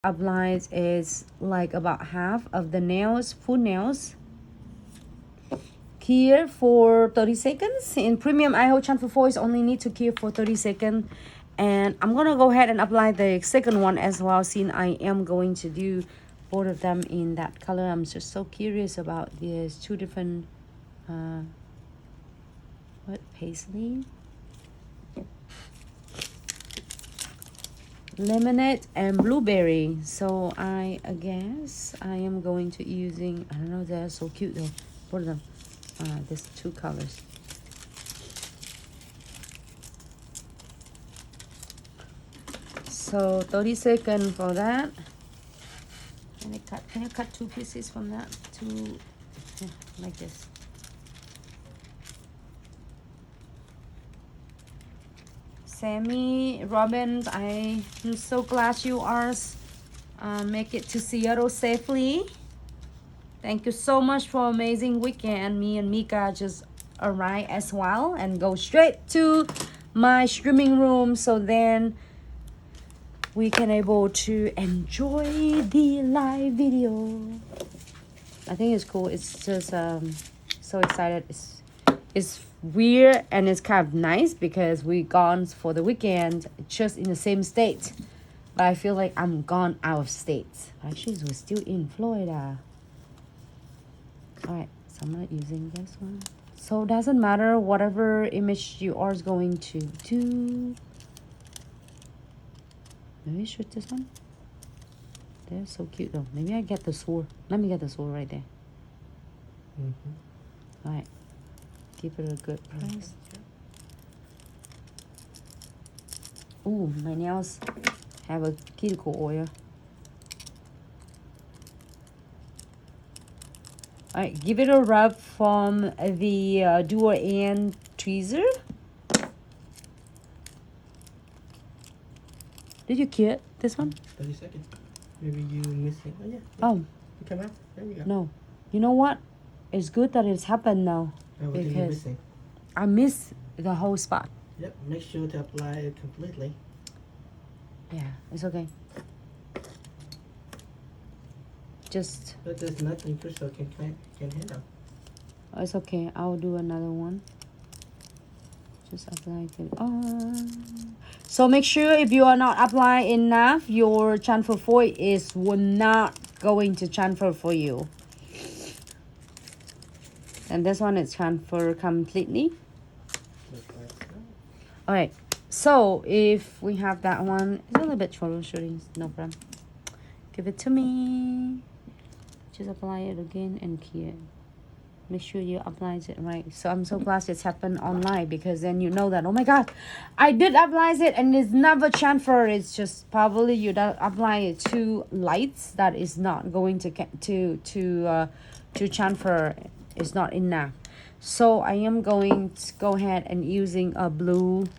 applies is like about half of the nails, full nails. Cure for 30 seconds. In premium IO Chamfer 4 is only need to cure for 30 seconds. And I'm gonna go ahead and apply the second one as well, since I am going to do both of them in that color. I'm just so curious about these two different what, paisley, lemonade and blueberry. So I guess I am going to using, I don't know, they're so cute though, both of them. There's two colors. So 30 seconds for that. Can you cut two pieces from that? Two, yeah, like this. Sammy Robbins, I am so glad you are make it to Seattle safely. Thank you so much for amazing weekend. Me and Mika just arrived as well and go straight to my streaming room, so then we can able to enjoy the live video. I think it's cool. It's just so excited. It's weird and it's kind of nice because we gone for the weekend just in the same state, but I feel like I'm gone out of state. Actually, we're still in Florida. All right, so I'm not using this one. So it doesn't matter whatever image you are going to do. Maybe shoot this one. They're so cute though. Maybe I get the sword. Let me get the sword right there. All right, give it a good price. Ooh, my nails have a cuticle oil. All right, give it a rub from the dual end tweezer. Did you cure this one? 30 seconds. Maybe you missing. Oh, yeah. Oh. You come out. There you go. No. You know what? It's good that it's happened now. Oh, what are you because missing? I miss the whole spot. Yep. Make sure to apply it completely. Yeah, it's okay. Just... But there's nothing Crystal can handle. Oh, it's okay. I'll do another one. Just apply it on. So make sure if you are not applying enough, your transfer foil is not going to transfer for you. And this one is transfer completely. All right. So if we have that one, it's a little bit troubleshooting, no problem. Give it to me. Just apply it again and cure. Make sure you apply it right. So I'm so glad it's happened online, because then you know that, oh my god, I did apply it and it's never transfer. It's just probably you don't apply it too light, that is not going to transfer. It's not enough. So I am going to go ahead and using a blueberry.